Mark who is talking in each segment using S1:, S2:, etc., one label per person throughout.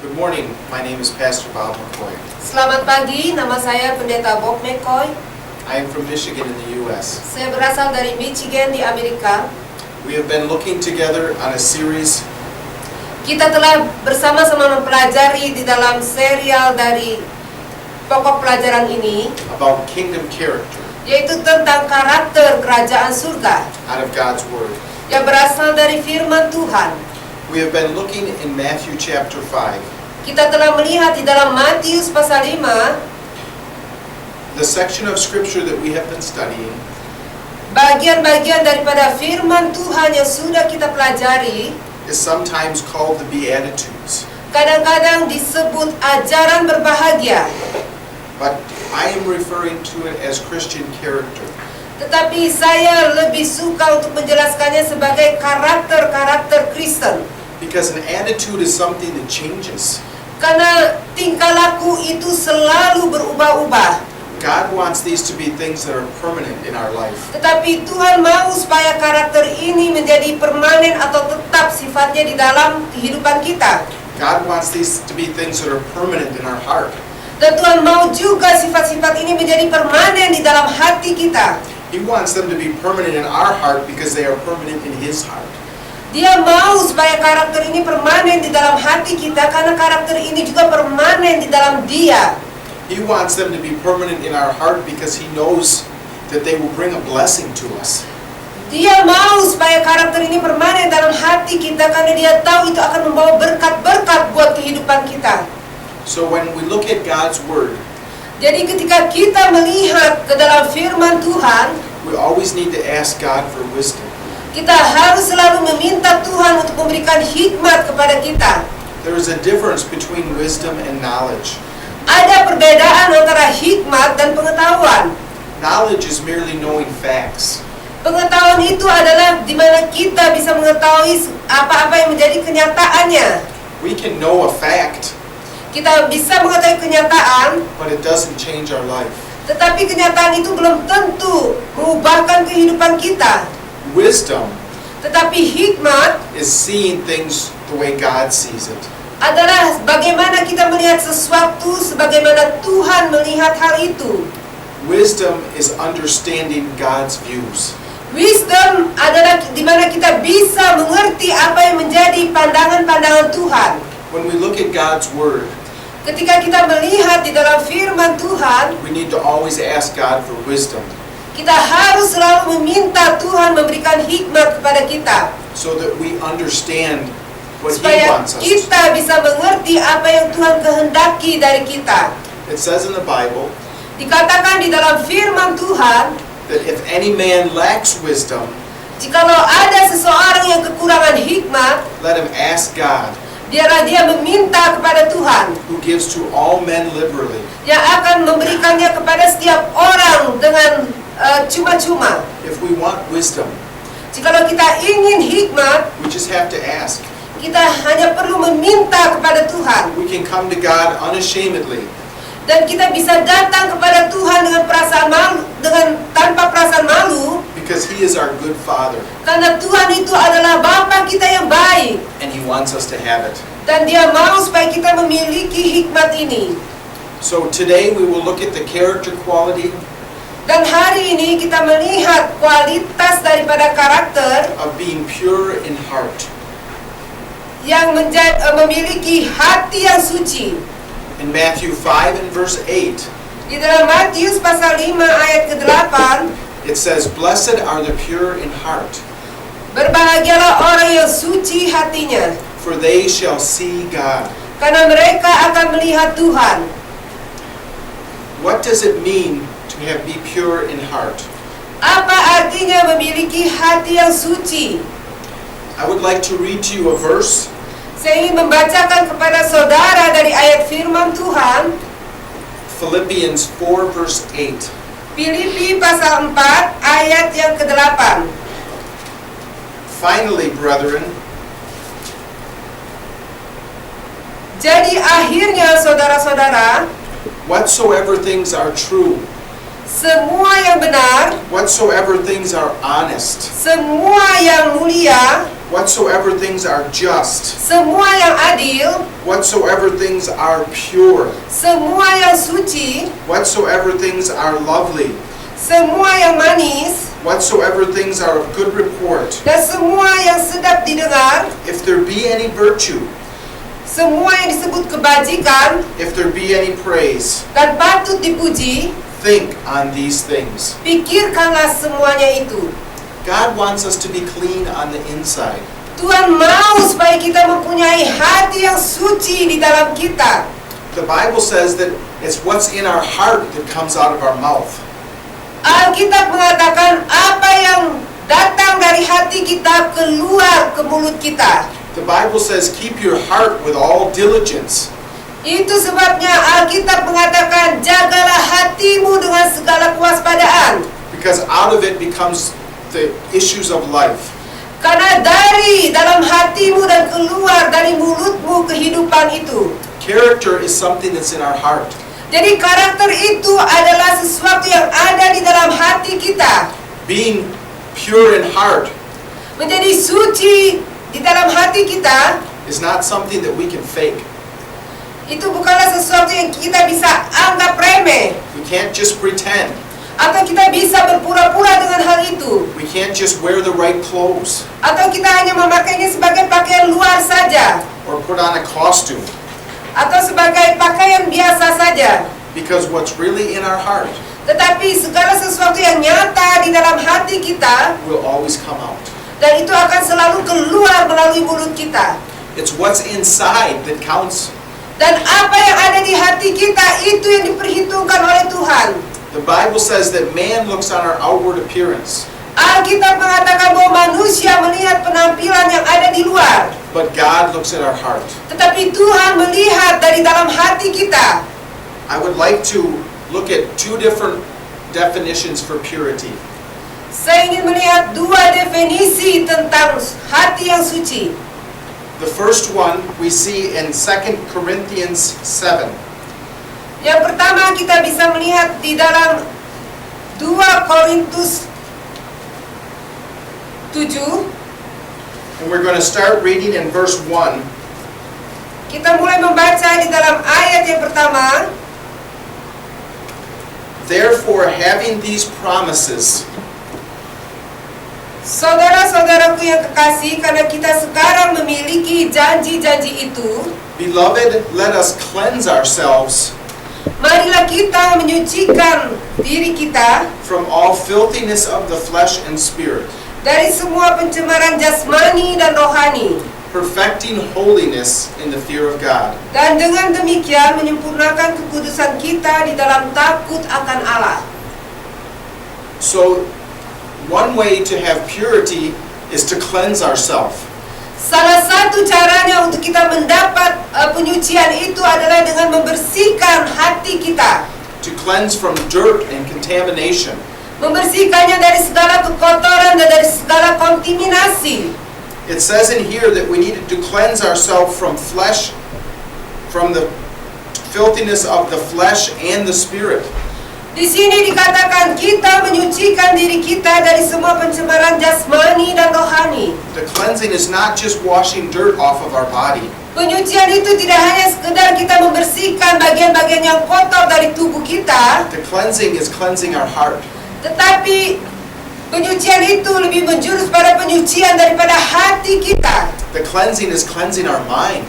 S1: Good morning. My name is Pastor Bob McCoy.
S2: Selamat pagi, nama saya Pendeta Bob McCoy.
S1: I am from Michigan in the U.S.
S2: Saya berasal dari Michigan di Amerika.
S1: We have been looking together on a series
S2: Kita telah bersama-sama mempelajari di dalam serial dari pokok pelajaran ini,
S1: about kingdom character
S2: yaitu tentang karakter kerajaan surga
S1: out of God's Word.
S2: yang berasal dari firman Tuhan.
S1: We have been looking in Matthew chapter 5,
S2: Kita telah melihat di dalam Matius pasal 5,
S1: the section of scripture that we have been studying
S2: bagian-bagian daripada firman Tuhan yang sudah kita pelajari,
S1: is sometimes called the Beatitudes.
S2: kadang-kadang disebut ajaran berbahagia.
S1: But I am referring to it as Christian character.
S2: Tetapi saya lebih suka untuk menjelaskannya sebagai karakter-karakter Kristen.
S1: Because an attitude is something that changes.
S2: Karena tingkah laku itu selalu berubah-ubah.
S1: God wants these to be things that are permanent in our life.
S2: Tetapi Tuhan mau supaya karakter ini menjadi permanen atau tetap sifatnya di dalam kehidupan kita.
S1: God wants these to be things that are permanent in our heart.
S2: Dan Tuhan mau juga sifat-sifat ini menjadi permanen di dalam hati kita.
S1: He wants them to be permanent in our heart because they are permanent in His heart.
S2: Dia mau supaya karakter ini permanen di dalam hati kita karena karakter ini juga permanen di dalam Dia.
S1: He wants them to be permanent in our heart because He knows that they will bring a blessing to us.
S2: Dia mau supaya karakter ini permanen dalam hati kita karena Dia tahu itu akan membawa berkat-berkat buat kehidupan kita.
S1: So when we look at God's Word,
S2: Jadi ketika kita melihat ke dalam firman Tuhan,
S1: we always need to ask God for wisdom.
S2: kita harus selalu meminta Tuhan untuk memberikan hikmat kepada kita.
S1: There is a difference between wisdom and knowledge.
S2: Ada perbedaan antara hikmat dan pengetahuan.
S1: Knowledge is merely knowing facts.
S2: Pengetahuan itu adalah di mana kita bisa mengetahui apa-apa yang menjadi kenyataannya.
S1: We can know a fact,
S2: Kita bisa mengetahui kenyataan,
S1: but it doesn't change our life.
S2: tetapi kenyataan itu belum tentu mengubahkan kehidupan kita.
S1: Wisdom
S2: Tetapi hikmat
S1: is seeing things the way God sees it.
S2: adalah bagaimana kita melihat sesuatu sebagaimana Tuhan melihat hal itu.
S1: Wisdom is understanding God's views.
S2: Wisdom adalah di mana kita bisa mengerti apa yang menjadi pandangan-pandangan Tuhan.
S1: When we look at God's Word,
S2: Ketika kita melihat di dalam firman Tuhan,
S1: we need to always ask God for wisdom
S2: kita harus selalu meminta Tuhan memberikan hikmat kepada kita
S1: so that we understand what He
S2: supaya
S1: wants us.
S2: kita bisa mengerti apa yang Tuhan kehendaki dari kita.
S1: It says in the Bible
S2: Dikatakan di dalam firman Tuhan,
S1: that if any man lacks wisdom,
S2: jikalau ada seseorang yang kekurangan hikmat,
S1: let him ask God,
S2: biarlah dia meminta kepada Tuhan
S1: who gives to all men liberally,
S2: yang akan memberikannya kepada setiap orang dengan cuma-cuma.
S1: If we want wisdom,
S2: Jikalau kita ingin hikmat,
S1: we just have to ask.
S2: kita hanya perlu meminta kepada Tuhan.
S1: We can come to God unashamedly
S2: Dan kita bisa datang kepada Tuhan dengan perasaan malu, tanpa perasaan malu,
S1: because He is our good Father
S2: karena Tuhan itu adalah Bapa kita yang baik.
S1: and He wants us to have it.
S2: Dan Dia mau supaya kita memiliki hikmat ini.
S1: So today we will look at the character quality
S2: Dan hari ini kita melihat kualitas daripada karakter
S1: of being pure in heart.
S2: yang memiliki hati yang suci.
S1: In Matthew 5 and verse 8,
S2: Di dalam Matius pasal 5 ayat ke-8,
S1: it says, "Blessed are the pure in heart,
S2: berbahagialah orang yang suci hatinya,
S1: for they shall see God."
S2: karena mereka akan melihat Tuhan.
S1: What does it mean to be pure in heart?
S2: Apa artinya memiliki hati yang suci?
S1: I would like to read to you a verse,
S2: Saya ingin membacakan kepada saudara dari ayat firman Tuhan,
S1: Philippians 4 verse 8.
S2: Filipi pasal 4 ayat yang ke-8.
S1: Finally, brethren,
S2: Jadi akhirnya saudara-saudara,
S1: whatsoever things are true,
S2: semua yang benar,
S1: whatsoever things are honest,
S2: semua yang mulia,
S1: whatsoever things are just,
S2: semua yang adil,
S1: whatsoever things are pure,
S2: semua yang suci,
S1: whatsoever things are lovely,
S2: semua yang manis,
S1: whatsoever things are of good report,
S2: dan semua yang sedap didengar,
S1: if there be any virtue,
S2: semua yang disebut kebajikan
S1: if there be any praise,
S2: dan patut dipuji,
S1: think on these things.
S2: pikirkanlah semuanya itu.
S1: God wants us to be clean on the inside.
S2: Tuhan mau supaya kita mempunyai hati yang suci di dalam kita.
S1: The Bible says that it's what's in our heart that comes out of our mouth.
S2: Alkitab mengatakan apa yang datang dari hati kita keluar ke mulut kita.
S1: The Bible says keep your heart with all diligence,
S2: Itu sebabnya Alkitab mengatakan jagalah hatimu dengan segala kewaspadaan.
S1: because out of it becomes the issues of life.
S2: Karena dari dalam hatimu dan keluar dari mulutmu kehidupan itu.
S1: Character is something that's in our heart.
S2: Jadi karakter itu adalah sesuatu yang ada di dalam hati kita.
S1: Being pure in heart
S2: Menjadi suci di dalam hati kita,
S1: is not something that we can fake.
S2: itu bukanlah sesuatu yang kita bisa anggap remeh.
S1: We can't just pretend.
S2: Atau kita bisa berpura-pura dengan hal itu.
S1: We can't just wear the right clothes
S2: Atau kita hanya memakainya sebagai pakaian luar saja.
S1: or put on a costume.
S2: Atau sebagai pakaian biasa saja.
S1: Because what's really in our heart
S2: Tetapi segala sesuatu yang nyata di dalam hati kita,
S1: will always come out.
S2: dan itu akan selalu keluar melalui mulut kita.
S1: It's what's inside that counts.
S2: Dan apa yang ada di hati kita, itu yang diperhitungkan oleh Tuhan.
S1: The Bible says that man looks on our outward appearance,
S2: Alkitab mengatakan bahwa manusia melihat penampilan yang ada di luar.
S1: but God looks at our heart.
S2: Tetapi Tuhan melihat dari dalam hati kita.
S1: I would like to look at two different definitions for purity.
S2: Saya ingin melihat dua definisi tentang hati yang suci.
S1: The first one we see in 2 Corinthians 7.
S2: Yang pertama kita bisa melihat di dalam 2 Korintus 7.
S1: And we're going to start reading in verse 1.
S2: Kita mulai membaca di dalam ayat yang pertama.
S1: Therefore, having these promises,
S2: Saudara-saudaraku yang kekasih, karena kita sekarang memiliki janji-janji itu,
S1: beloved, let us cleanse ourselves
S2: marilah kita menyucikan diri kita
S1: from all filthiness of the flesh and spirit,
S2: dari semua pencemaran jasmani dan rohani,
S1: perfecting holiness in the fear of God.
S2: dan dengan demikian menyempurnakan kekudusan kita di dalam takut akan Allah.
S1: So, one way to have purity is to cleanse ourselves.
S2: Salah satu caranya untuk kita mendapat penyucian itu adalah dengan membersihkan hati kita.
S1: To cleanse from dirt and contamination.
S2: Membersihkannya dari segala kekotoran dan dari segala kontaminasi.
S1: It says in here that we needed to cleanse ourselves from flesh, from the filthiness of the flesh and the spirit.
S2: Di sini dikatakan kita menyucikan diri kita dari semua pencemaran jasmani dan rohani.
S1: The cleansing is not just washing dirt off of our body.
S2: Penyucian itu tidak hanya sekedar kita membersihkan bagian-bagian yang kotor dari tubuh kita,
S1: The cleansing is cleansing our heart.
S2: tetapi penyucian itu lebih menjurus pada penyucian daripada hati kita.
S1: The cleansing is cleansing our mind.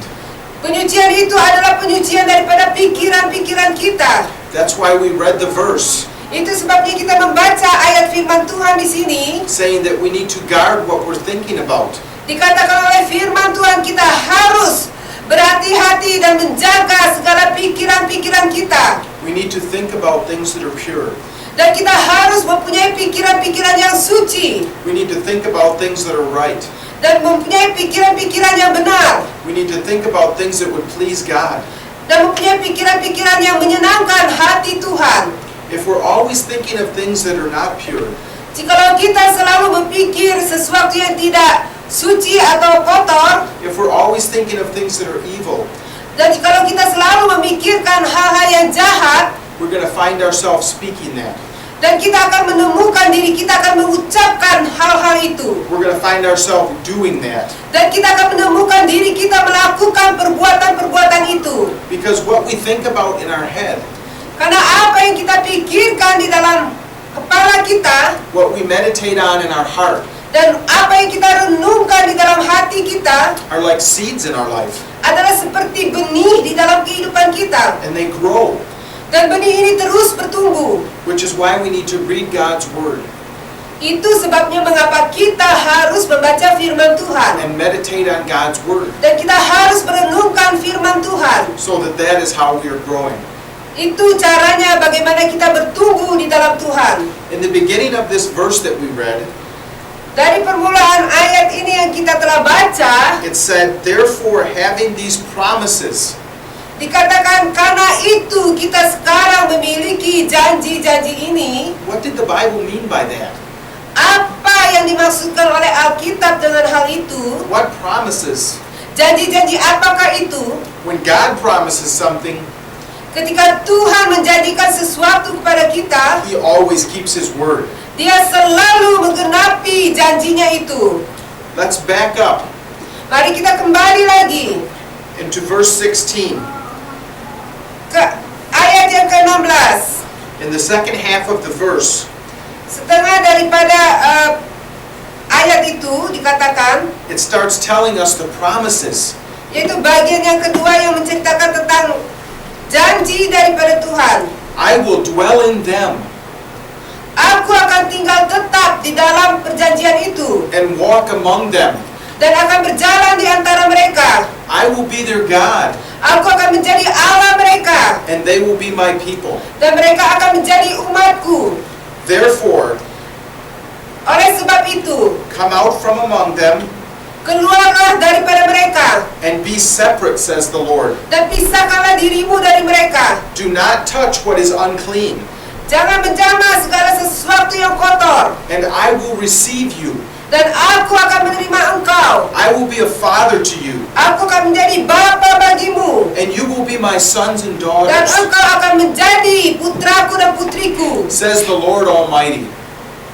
S2: Penyucian itu adalah penyucian daripada pikiran-pikiran kita.
S1: That's why we read the verse
S2: Itu sebabnya kita membaca ayat firman Tuhan di sini.
S1: saying that we need to guard what we're thinking about.
S2: Dikatakan oleh firman Tuhan kita harus berhati-hati dan menjaga segala pikiran-pikiran kita.
S1: We need to think about things that are pure.
S2: Dan kita harus mempunyai pikiran-pikiran yang suci.
S1: We need to think about things that are right.
S2: Dan mempunyai pikiran-pikiran yang benar.
S1: We need to think about things that would please God.
S2: Dan mempunyai pikiran-pikiran yang menyenangkan hati Tuhan.
S1: If we're always thinking of things that are not pure,
S2: Jikalau kita selalu berpikir sesuatu yang tidak suci atau kotor,
S1: if we're always thinking of things that are evil,
S2: dan jikalau kita selalu memikirkan hal-hal yang jahat,
S1: we're going to find ourselves speaking that.
S2: Dan kita akan menemukan diri kita akan mengucapkan hal-hal itu.
S1: We're going to find ourselves doing that.
S2: Dan kita akan menemukan diri kita melakukan perbuatan-perbuatan itu.
S1: Because what we think about in our head,
S2: Karena apa yang kita pikirkan di dalam kepala kita,
S1: what we meditate on in our heart,
S2: dan apa yang kita renungkan di dalam hati kita
S1: are like seeds in our life.
S2: adalah seperti benih di dalam kehidupan kita.
S1: And they grow,
S2: Dan benih ini terus bertumbuh.
S1: which is why we need to read God's Word
S2: Itu sebabnya mengapa kita harus membaca firman Tuhan.
S1: and meditate on God's Word,
S2: Dan kita harus merenungkan firman Tuhan.
S1: so that is how we are growing.
S2: Itu caranya bagaimana kita bertumbuh di dalam Tuhan.
S1: In the beginning of this verse that we read,
S2: Dari permulaan ayat ini yang kita telah baca,
S1: it said, therefore having these promises,
S2: dikatakan karena itu kita sekarang memiliki janji-janji ini.
S1: what did the Bible mean by that?
S2: Apa yang dimaksudkan oleh Alkitab dengan hal itu?
S1: What promises?
S2: Janji-janji apakah itu?
S1: When God promises something,
S2: Ketika Tuhan menjanjikan sesuatu kepada kita,
S1: He always keeps His word.
S2: Dia selalu menggenapi janjinya itu.
S1: Let's back up
S2: Mari kita kembali lagi
S1: into verse 16.
S2: ke ayat yang ke-16.
S1: In the second half of the verse,
S2: Setengah daripada ayat itu dikatakan,
S1: it starts telling us the promises.
S2: yaitu bagian yang kedua yang menceritakan tentang janji daripada Tuhan.
S1: I will dwell in them
S2: Aku akan tinggal tetap di dalam perjanjian itu
S1: and walk among them.
S2: dan akan berjalan di antara mereka.
S1: I will be their God,
S2: Aku akan menjadi Allah mereka
S1: and they will be my people.
S2: dan mereka akan menjadi umatku.
S1: Therefore,
S2: Oleh sebab itu,
S1: come out from among them
S2: keluarlah daripada mereka
S1: and be separate, says the Lord.
S2: dan pisahkanlah dirimu dari mereka.
S1: Do not touch what is unclean,
S2: Jangan menjamah segala sesuatu yang kotor,
S1: and I will receive you.
S2: dan aku akan menerima engkau.
S1: I will be a father to you,
S2: Aku akan menjadi bapa bagimu,
S1: and you will be my sons and
S2: dan
S1: daughters,
S2: engkau akan menjadi putraku dan putriku.
S1: says the Lord Almighty.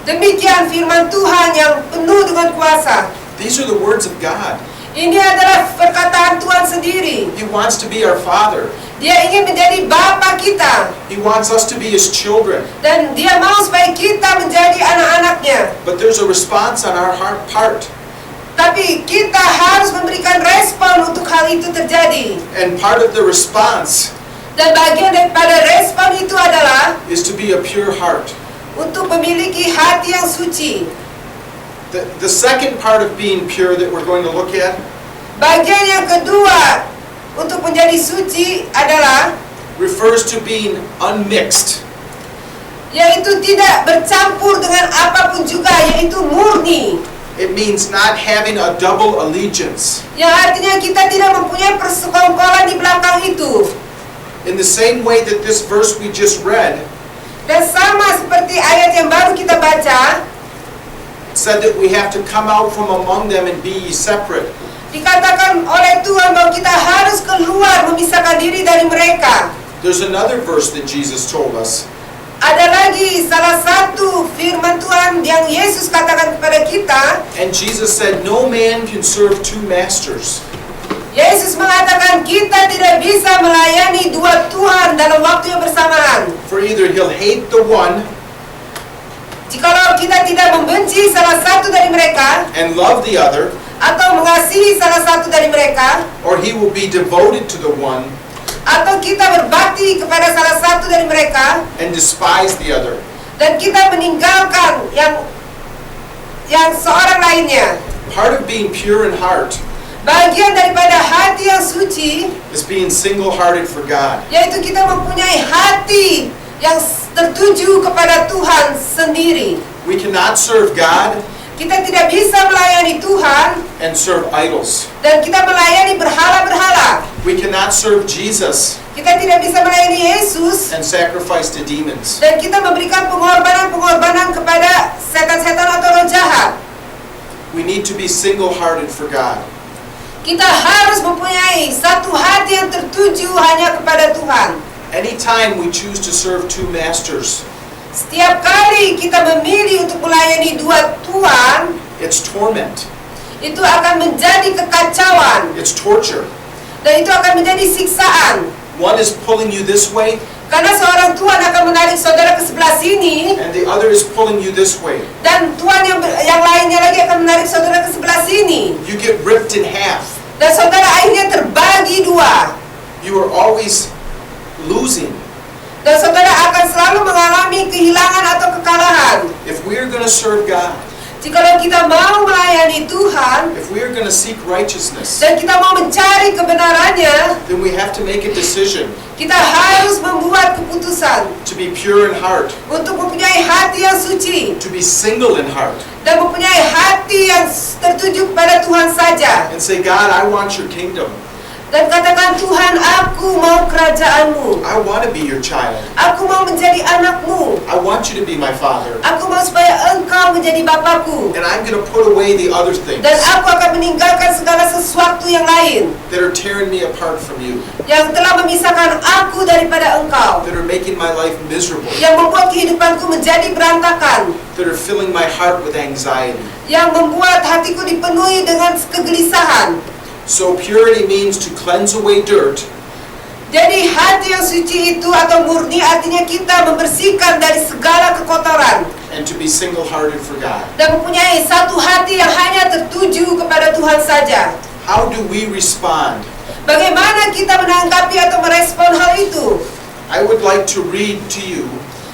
S2: Demikian firman Tuhan yang penuh dengan kuasa.
S1: These are the words of God.
S2: Ini adalah perkataan Tuhan sendiri.
S1: He wants to be our father.
S2: Dia ingin menjadi bapa kita,
S1: He wants us to be His children.
S2: dan dia mau supaya kita menjadi anak-anaknya.
S1: But there's a response on our part.
S2: Tapi kita harus memberikan respon untuk hal itu terjadi.
S1: And part of the response
S2: Dan bagian daripada respon itu adalah
S1: is to be a pure heart.
S2: untuk memiliki hati yang suci.
S1: The second part of being pure that we're going to look at
S2: Bagian yang kedua untuk menjadi suci adalah
S1: refers to being unmixed.
S2: yaitu tidak bercampur dengan apapun juga, yaitu murni.
S1: It means not having a double allegiance.
S2: Yang artinya kita tidak mempunyai persekongkolan di belakang itu.
S1: In the same way that this verse we just read
S2: Dan sama seperti ayat yang baru kita baca,
S1: said that we have to come out from among them and be ye separate.
S2: dikatakan oleh Tuhan bahwa kita harus keluar memisahkan diri dari mereka.
S1: There's another verse that Jesus told us.
S2: Ada lagi salah satu firman Tuhan yang Yesus katakan kepada kita.
S1: And Jesus said, no man can serve two masters.
S2: Yesus mengatakan kita tidak bisa melayani dua Tuhan dalam waktu yang bersamaan.
S1: For either he'll hate the one
S2: Jikalau kita tidak membenci salah satu dari mereka
S1: and love the other,
S2: atau mengasihi salah satu dari mereka,
S1: or he will be devoted to the one
S2: atau kita berbakti kepada salah satu dari mereka
S1: and despise the other.
S2: dan kita meninggalkan yang seorang lainnya.
S1: Part of being pure in heart
S2: Bagian daripada hati yang suci
S1: is being single-hearted for God.
S2: yaitu kita mempunyai hati yang tertuju kepada Tuhan sendiri.
S1: We cannot serve God
S2: Kita tidak bisa melayani Tuhan
S1: and serve idols.
S2: dan kita melayani berhala-berhala.
S1: We cannot serve Jesus
S2: Kita tidak bisa melayani Yesus
S1: and sacrifice to demons.
S2: dan kita memberikan pengorbanan-pengorbanan kepada setan-setan atau roh jahat.
S1: We need to be single-hearted for God.
S2: Kita harus mempunyai satu hati yang tertuju hanya kepada Tuhan.
S1: Anytime we choose to serve two masters,
S2: Setiap kali kita memilih untuk melayani dua Tuhan,
S1: it's torment,
S2: itu akan menjadi kekacauan
S1: it's torture.
S2: dan itu akan menjadi siksaan.
S1: One is pulling you this way,
S2: Karena seorang Tuhan akan menarik saudara ke sebelah sini
S1: and the other is pulling you this way.
S2: dan Tuhan yang lainnya lagi akan menarik saudara ke sebelah sini.
S1: You get ripped in half.
S2: Dan saudara akhirnya terbagi dua.
S1: You are always losing.
S2: Dan saudara akan selalu mengalami kehilangan atau kekalahan.
S1: If we are going to serve God,
S2: Jikalau kita mau melayani Tuhan
S1: if we are going to seek righteousness,
S2: dan kita mau mencari kebenarannya,
S1: then we have to make a decision
S2: kita harus membuat keputusan
S1: to be pure in heart,
S2: untuk mempunyai hati yang suci
S1: to be single in heart,
S2: dan mempunyai hati yang tertuju kepada Tuhan saja.
S1: and say, God, I want your kingdom.
S2: Dan katakan, Tuhan, aku mau kerajaanmu.
S1: I want to be your child.
S2: Aku mau menjadi anakmu.
S1: I want you to be my father.
S2: Aku mau supaya engkau menjadi Bapakku.
S1: And I'm going to put away the other things
S2: Dan aku akan meninggalkan segala sesuatu yang lain
S1: that are tearing me apart from you,
S2: yang telah memisahkan aku daripada engkau,
S1: that are making my life miserable,
S2: yang membuat kehidupanku menjadi berantakan,
S1: that are filling my heart with anxiety.
S2: yang membuat hatiku dipenuhi dengan kegelisahan.
S1: So purity means to cleanse away dirt
S2: Jadi hati yang suci itu atau murni artinya kita membersihkan dari segala kekotoran
S1: and to be single-hearted for God.
S2: dan mempunyai satu hati yang hanya tertuju kepada Tuhan saja.
S1: How do we respond?
S2: Bagaimana kita menanggapi atau merespon hal itu?
S1: I would like to read to you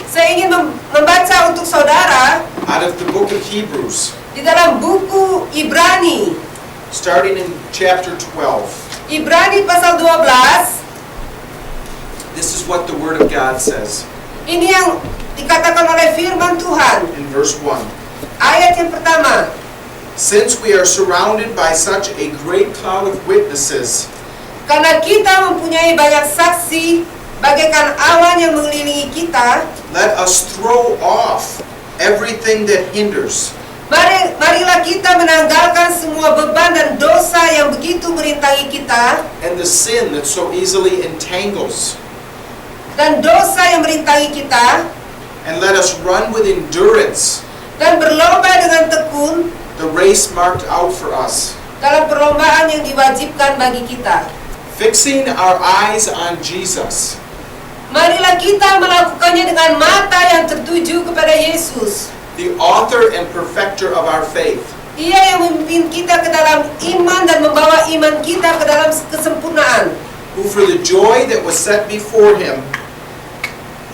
S2: Saya ingin membaca untuk saudara
S1: out of the book of Hebrews,
S2: di dalam buku Ibrani.
S1: starting in chapter 12.
S2: Ibrani pasal 12.
S1: This is what the Word of God says
S2: Ini yang dikatakan oleh firman Tuhan.
S1: in verse 1.
S2: Ayat yang pertama.
S1: Since we are surrounded by such a great cloud of witnesses,
S2: Karena kita mempunyai banyak saksi bagaikan awan yang mengelilingi kita,
S1: let us throw off everything that hinders
S2: marilah kita menanggalkan semua beban dan dosa yang begitu merintangi kita,
S1: and the sin that so easily entangles,
S2: dan dosa yang merintangi kita,
S1: and let us run with endurance
S2: dan berlomba dengan tekun
S1: the race marked out for us,
S2: dalam perlombaan yang diwajibkan bagi kita.
S1: fixing our eyes on Jesus,
S2: Marilah kita melakukannya dengan mata yang tertuju kepada Yesus.
S1: the author and perfecter of our faith,
S2: Ia yang memimpin kita ke dalam iman dan membawa iman kita ke dalam kesempurnaan,
S1: who for the joy that was set before him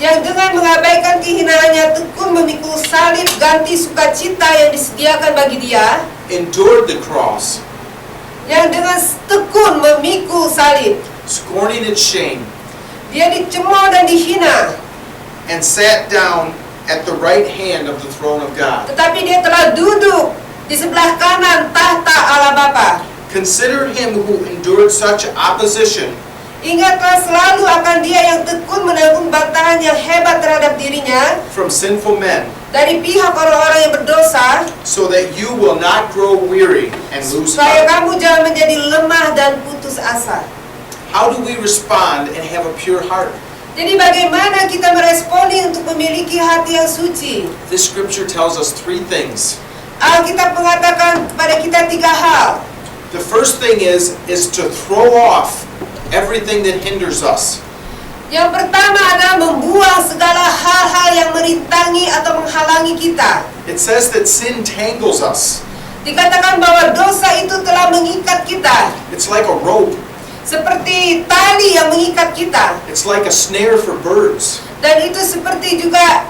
S2: yang dengan mengabaikan kehinaannya tekun memikul salib ganti sukacita yang disediakan bagi dia,
S1: endured the cross,
S2: yang dengan tekun memikul salib,
S1: scorning its shame,
S2: dia dicemooh dan dihina,
S1: and sat down at the right hand of the throne of God.
S2: tetapi dia telah duduk di sebelah kanan tahta Allah Bapa.
S1: Consider him who endured such opposition
S2: Ingatlah selalu akan dia yang tekun menanggung bantahan yang hebat terhadap dirinya
S1: from sinful men,
S2: dari pihak orang-orang yang berdosa,
S1: so that you will not grow weary and lose
S2: supaya
S1: heart.
S2: kamu jangan menjadi lemah dan putus asa.
S1: How do we respond and have a pure heart?
S2: Jadi bagaimana kita meresponi untuk memiliki hati yang suci?
S1: This scripture tells us three things.
S2: Alkitab mengatakan kepada kita tiga hal.
S1: The first thing is to throw off everything that hinders us.
S2: Yang pertama adalah membuang segala hal-hal yang merintangi atau menghalangi kita.
S1: It says that sin tangles us.
S2: Dikatakan bahwa dosa itu telah mengikat kita,
S1: It's like a rope.
S2: seperti tali yang mengikat kita.
S1: It's like a snare for birds.
S2: Dan itu seperti juga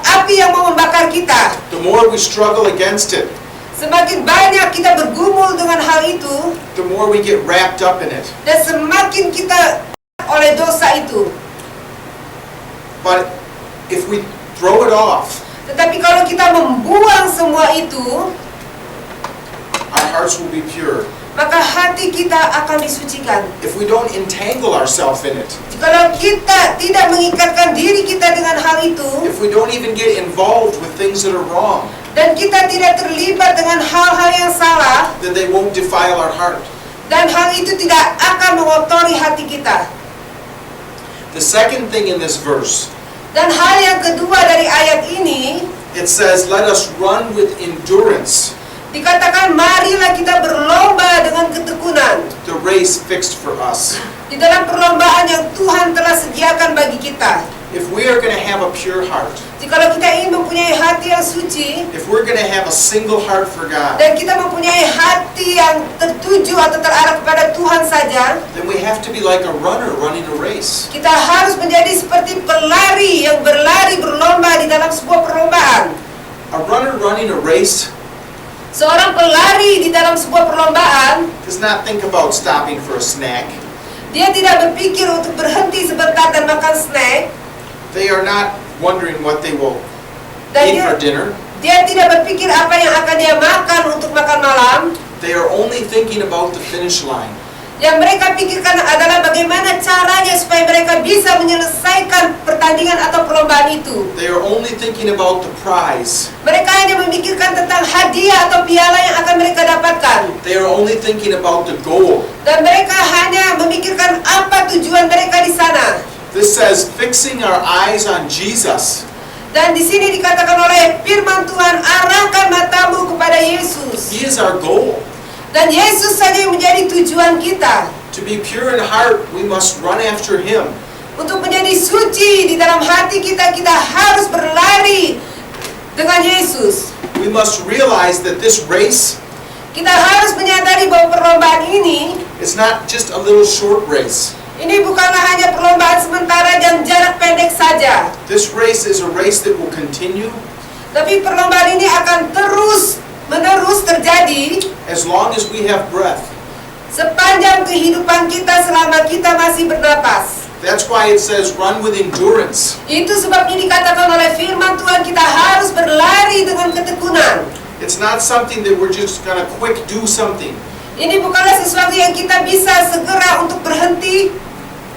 S2: api yang mau membakar kita.
S1: The more we struggle against it,
S2: Semakin banyak kita bergumul dengan hal itu,
S1: the more we get wrapped up in it.
S2: dan semakin kita oleh dosa itu.
S1: But if we throw it off,
S2: Tetapi kalau kita membuang semua itu,
S1: our hearts will be pure.
S2: maka hati kita akan disucikan.
S1: If we don't entangle ourselves in it,
S2: Kalau kita tidak mengikatkan diri kita dengan hal itu,
S1: if we don't even get involved with things that are wrong,
S2: dan kita tidak terlibat dengan hal-hal yang salah,
S1: then they won't defile our heart.
S2: dan hal itu tidak akan mengotori hati kita.
S1: The second thing in this verse
S2: Dan hal yang kedua dari ayat ini,
S1: it says, let us run with endurance
S2: dikatakan marilah kita berlomba dengan ketekunan
S1: the race fixed for us.
S2: di dalam perlombaan yang Tuhan telah sediakan bagi kita.
S1: If we are going to have a pure heart,
S2: Jikalau kita ingin mempunyai hati yang suci,
S1: if we're going to have a single heart for God,
S2: dan kita mempunyai hati yang tertuju atau terarah kepada Tuhan saja,
S1: then we have to be like a runner running a race.
S2: kita harus menjadi seperti pelari yang berlari berlomba di dalam sebuah perlombaan.
S1: A runner running a race
S2: Seorang pelari di dalam sebuah perlombaan,
S1: does not think about stopping for a snack.
S2: dia tidak berpikir untuk berhenti sebentar dan makan snack,
S1: They are not wondering what they will
S2: dan
S1: eat for dinner.
S2: dia tidak berpikir apa yang akan dia makan untuk makan malam.
S1: They are only thinking about the finish line.
S2: Yang mereka pikirkan adalah bagaimana caranya supaya mereka bisa menyelesaikan pertandingan atau perlombaan itu.
S1: They are only thinking about the prize.
S2: Mereka hanya memikirkan tentang hadiah atau piala yang akan mereka dapatkan.
S1: They are only thinking about the goal.
S2: Dan mereka hanya memikirkan apa tujuan mereka di sana.
S1: This says, fixing our eyes on Jesus.
S2: Dan di sini dikatakan oleh firman Tuhan, arahkan matamu kepada Yesus.
S1: He is our goal.
S2: Dan Yesus saja yang menjadi tujuan kita.
S1: To be pure in heart, we must run after Him.
S2: Untuk menjadi suci di dalam hati kita, kita harus berlari dengan Yesus.
S1: We must realize that this race
S2: Kita harus menyadari bahwa perlombaan ini,
S1: is not just a little short race.
S2: ini bukanlah hanya perlombaan sementara dan jarak pendek saja.
S1: This race is a race that will continue
S2: Tapi perlombaan ini akan terus-menerus terjadi
S1: as long as we have breath.
S2: sepanjang kehidupan kita selama kita masih bernapas.
S1: That's why it says run with endurance.
S2: Itu sebabnya dikatakan oleh firman Tuhan kita harus berlari dengan ketekunan.
S1: It's not something that we're just gonna quick do something
S2: Ini bukanlah sesuatu yang kita bisa segera untuk berhenti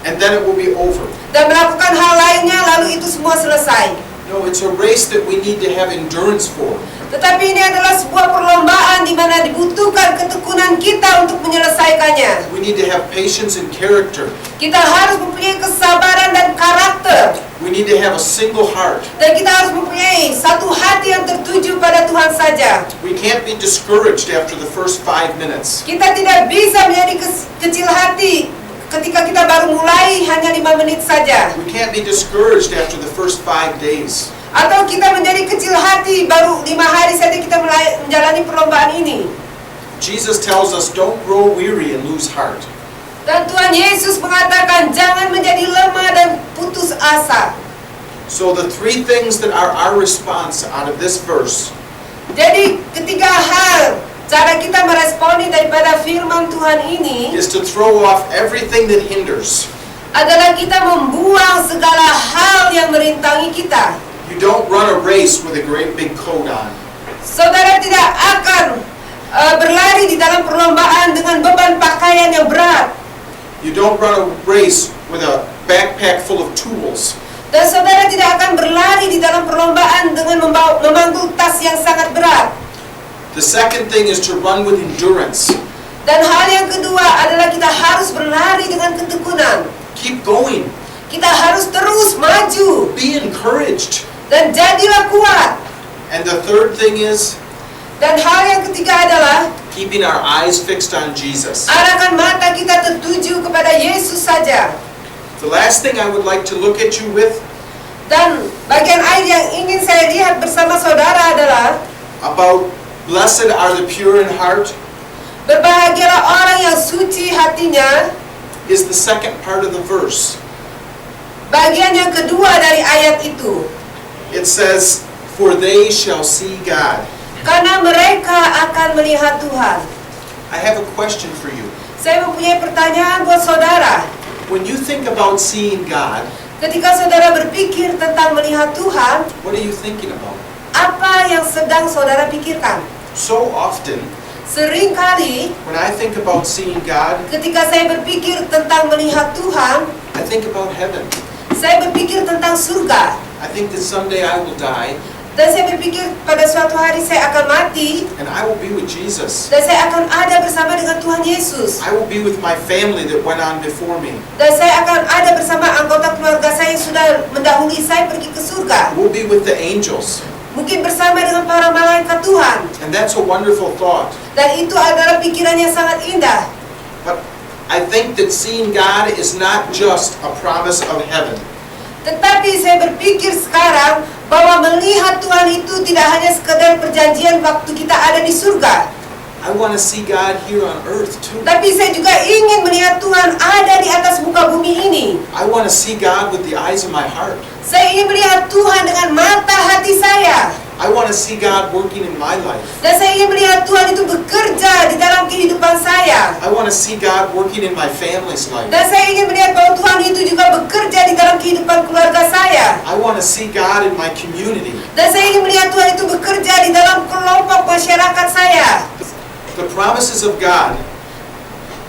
S1: and then it will be over.
S2: dan melakukan hal lainnya lalu itu semua selesai.
S1: No, it's a race that we need to have endurance for.
S2: Tetapi ini adalah sebuah perlombaan di mana dibutuhkan ketekunan kita untuk menyelesaikannya.
S1: We need to have patience and character.
S2: Kita harus mempunyai kesabaran dan karakter.
S1: We need to have a single heart.
S2: Dan kita harus mempunyai satu hati yang tertuju pada Tuhan saja.
S1: We can't be discouraged after the first 5 minutes.
S2: Kita tidak bisa menjadi kecil hati ketika kita baru mulai hanya 5 menit saja.
S1: We can't be discouraged after the first 5 days.
S2: Atau kita menjadi kecil hati baru 5 hari saja kita menjalani perlombaan ini.
S1: Jesus tells us don't grow weary and lose heart.
S2: Dan Tuhan Yesus mengatakan jangan menjadi lemah dan putus asa.
S1: So the three things that are our response out of this verse
S2: Jadi ketiga hal cara kita meresponi daripada firman Tuhan ini
S1: is to throw off everything that hinders.
S2: adalah kita membuang segala hal yang merintangi kita.
S1: You don't run a race with a great big coat on.
S2: Saudara tidak akan berlari di dalam perlombaan dengan beban pakaian yang berat.
S1: You don't run a race with a backpack full of tools.
S2: Dan saudara tidak akan berlari di dalam perlombaan dengan memanggul tas yang sangat berat.
S1: The second thing is to run with endurance.
S2: Dan hal yang kedua adalah kita harus berlari dengan ketekunan.
S1: Keep going.
S2: Kita harus terus maju
S1: Be encouraged.
S2: dan jadilah kuat.
S1: And the third thing is
S2: Dan hal yang ketiga adalah
S1: keeping our eyes fixed on Jesus.
S2: arahkan mata kita tertuju kepada Yesus saja.
S1: The last thing I would like to look at you with
S2: Dan bagian ayat yang ingin saya lihat bersama saudara adalah
S1: about blessed are the pure in heart
S2: berbahagialah orang yang suci hatinya.
S1: is the second part of the verse.
S2: Bagian yang kedua dari ayat itu.
S1: It says, for they shall see God.
S2: Karena mereka akan melihat Tuhan.
S1: I have a question for you.
S2: Saya mempunyai pertanyaan buat saudara.
S1: When you think about seeing God,
S2: Ketika saudara berpikir tentang melihat Tuhan,
S1: what are you thinking about?
S2: apa yang sedang saudara pikirkan?
S1: So often,
S2: Seringkali
S1: when I think about seeing God,
S2: ketika saya berpikir tentang melihat Tuhan,
S1: I think about heaven.
S2: saya berpikir tentang surga.
S1: I think that someday I will die
S2: Dan saya berpikir pada suatu hari saya akan mati
S1: and I will be with Jesus.
S2: dan saya akan ada bersama dengan Tuhan Yesus.
S1: I will be with my family that went on before me.
S2: Dan saya akan ada bersama anggota keluarga saya yang sudah mendahului saya pergi ke surga.
S1: We'll be with the angels.
S2: Mungkin bersama dengan para malaikat Tuhan.
S1: And that's a wonderful thought.
S2: Dan itu adalah pikiran yang sangat indah.
S1: But I think that seeing God is not just a promise of heaven.
S2: Tetapi saya berpikir sekarang bahwa melihat Tuhan itu tidak hanya sekedar perjanjian waktu kita ada di surga.
S1: I want to see God here on earth too.
S2: Tapi saya juga ingin melihat Tuhan ada di atas muka bumi ini.
S1: I want to see God with the eyes of my heart.
S2: Saya ingin melihat Tuhan dengan mata hati saya.
S1: I want to see God working in my life.
S2: Dan saya ingin melihat Tuhan itu bekerja di dalam kehidupan saya.
S1: I want to see God working in my family's life.
S2: Dan saya ingin melihat bahwa Tuhan itu juga bekerja di dalam kehidupan keluarga saya.
S1: I want to see God in my community.
S2: Dan saya ingin melihat Tuhan itu bekerja di dalam kelompok masyarakat saya.
S1: The promises of God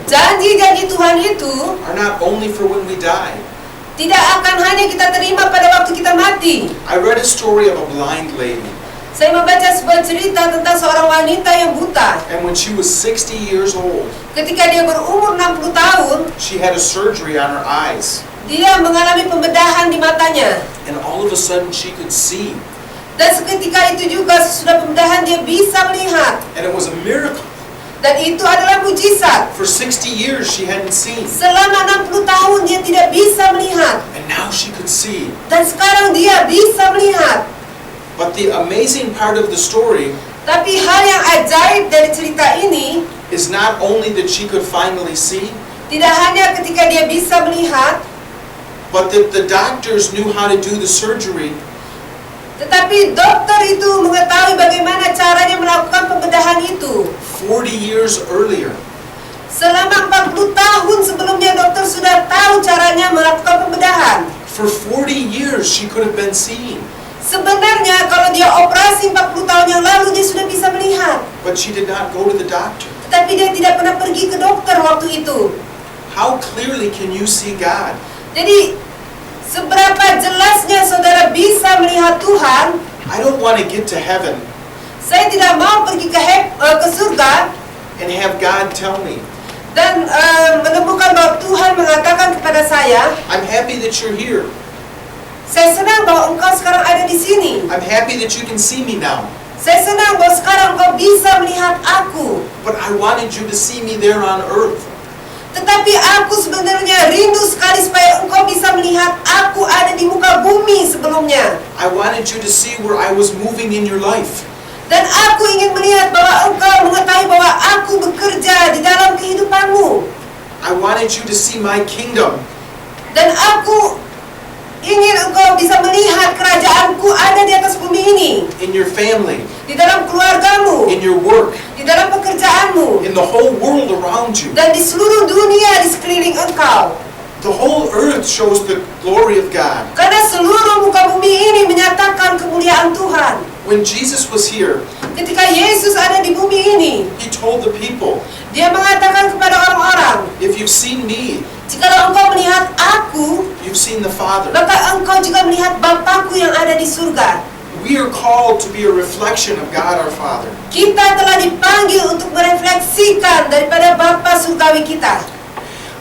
S2: Janji-janji Tuhan itu
S1: are not only for when we die.
S2: tidak akan hanya kita terima pada waktu kita mati.
S1: I read a story of a blind lady,
S2: Saya membaca sebuah cerita tentang seorang wanita yang buta.
S1: and when she was 60 years old,
S2: Ketika dia berumur 60 tahun,
S1: she had a surgery on her eyes,
S2: dia mengalami pembedahan di matanya.
S1: and all of a sudden she could see,
S2: Dan seketika itu juga sesudah pembedahan dia bisa melihat.
S1: and it was a miracle.
S2: Dan itu adalah mujizat.
S1: For 60 years she hadn't seen,
S2: Selama 60 tahun dia tidak bisa melihat.
S1: and now she could see.
S2: Dan sekarang dia bisa melihat.
S1: But the amazing part of the story
S2: Tapi hal yang ajaib dari cerita ini,
S1: is not only that she could finally see,
S2: tidak hanya ketika dia bisa melihat,
S1: but that the doctors knew how to do the surgery
S2: tetapi dokter itu mengetahui bagaimana caranya melakukan pembedahan itu.
S1: 40 years earlier.
S2: Selama 40 tahun sebelumnya dokter sudah tahu caranya melakukan pembedahan.
S1: For 40 years she could have been seeing,
S2: Sebenarnya kalau dia operasi 40 tahun yang lalu dia sudah bisa melihat.
S1: but she did not go to the doctor.
S2: Tetapi dia tidak pernah pergi ke dokter waktu itu.
S1: How clearly can you see God?
S2: Jadi seberapa jelasnya saudara bisa melihat Tuhan?
S1: I don't want to get to heaven
S2: Saya tidak mau pergi ke surga
S1: and have God tell me,
S2: dan menemukan bahwa Tuhan mengatakan kepada saya,
S1: I'm happy that you're here.
S2: saya senang bahwa engkau sekarang ada di sini.
S1: I'm happy that you can see me now.
S2: Saya senang bahwa sekarang engkau bisa melihat aku.
S1: But I wanted you to see me there on earth.
S2: Tetapi aku sebenarnya rindu sekali supaya engkau bisa melihat aku ada di muka bumi sebelumnya.
S1: I wanted you to see where I was moving in your life.
S2: Dan aku ingin melihat bahwa engkau mengetahui bahwa aku bekerja di dalam kehidupanmu.
S1: I wanted you to see my kingdom.
S2: Dan aku ingin engkau bisa melihat kerajaanku ada di atas bumi ini.
S1: In your family,
S2: Di dalam keluargamu,
S1: in your work,
S2: di dalam pekerjaanmu,
S1: in the whole world around you.
S2: dan di seluruh dunia di sekeliling engkau.
S1: The whole earth shows the glory of God.
S2: Karena seluruh muka bumi ini menyatakan kemuliaan Tuhan.
S1: When Jesus was here,
S2: Ketika Yesus ada di bumi ini,
S1: he told the people,
S2: dia mengatakan kepada orang-orang,
S1: if you've seen me,
S2: jikalau engkau melihat aku,
S1: you've seen the Father.
S2: maka engkau juga melihat Bapakku yang ada di surga.
S1: We are called to be a reflection of God our Father.
S2: Kita telah dipanggil untuk merefleksikan daripada Bapa surgawi kita.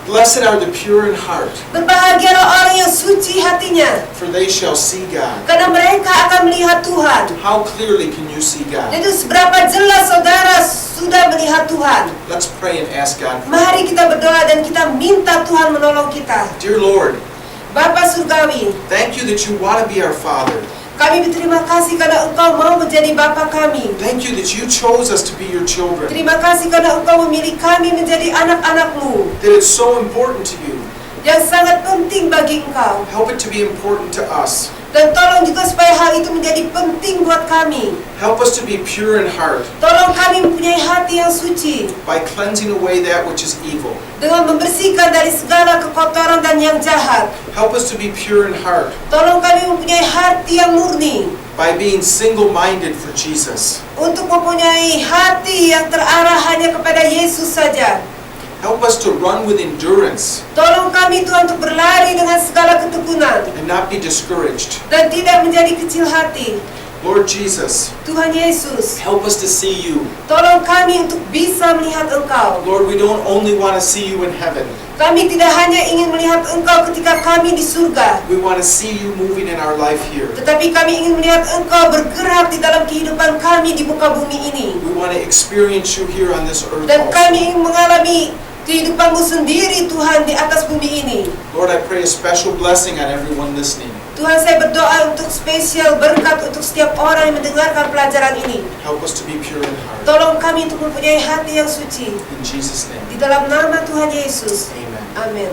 S1: Blessed are the pure in heart,
S2: Berbahagialah orang yang suci hatinya,
S1: for they shall see God.
S2: karena mereka akan melihat Tuhan.
S1: How clearly can you see God?
S2: Jadi seberapa jelas saudara sudah melihat Tuhan.
S1: Let's pray and ask God.
S2: Mari kita berdoa dan kita minta Tuhan menolong kita.
S1: Dear Lord,
S2: Bapa surgawi,
S1: thank you that you want to be our Father.
S2: kami berterima kasih karena Engkau mau menjadi Bapa kami.
S1: Thank you that you chose us to be your children.
S2: Terima kasih karena Engkau memilih kami menjadi anak-anak-Mu
S1: That it's so important to you.
S2: yang sangat penting bagi Engkau.
S1: Help it to be important to us.
S2: Dan tolong juga supaya hal itu menjadi penting buat kami.
S1: Help us to be pure in heart
S2: Tolong kami mempunyai hati yang suci
S1: by cleansing away that which is evil.
S2: dengan membersihkan dari segala kekotoran dan yang jahat.
S1: Help us to be pure in heart
S2: Tolong kami mempunyai hati yang murni
S1: by being single-minded for Jesus.
S2: untuk mempunyai hati yang terarah hanya kepada Yesus saja.
S1: Help us to run with endurance
S2: Tolong kami Tuhan untuk berlari dengan segala ketekunan
S1: and not be discouraged.
S2: dan tidak menjadi kecil hati.
S1: Lord Jesus,
S2: Tuhan Yesus,
S1: help us to see you.
S2: tolong kami untuk bisa melihat Engkau.
S1: Lord, we don't only want to see you in heaven.
S2: Kami tidak hanya ingin melihat Engkau ketika kami di surga,
S1: We want to see you moving in our life here.
S2: tetapi kami ingin melihat Engkau bergerak di dalam kehidupan kami di muka bumi ini.
S1: We want to experience you here on this earth
S2: Dan kami
S1: also.
S2: ingin mengalami kehidupan-Mu sendiri Tuhan di atas bumi ini.
S1: Lord, I pray a special blessing on everyone listening.
S2: Tuhan, saya berdoa untuk spesial berkat untuk setiap orang yang mendengarkan pelajaran ini.
S1: Help us to be pure in heart.
S2: Tolong kami untuk mempunyai hati yang suci.
S1: In Jesus' name,
S2: Di dalam nama Tuhan Yesus.
S1: amen.
S2: Amin.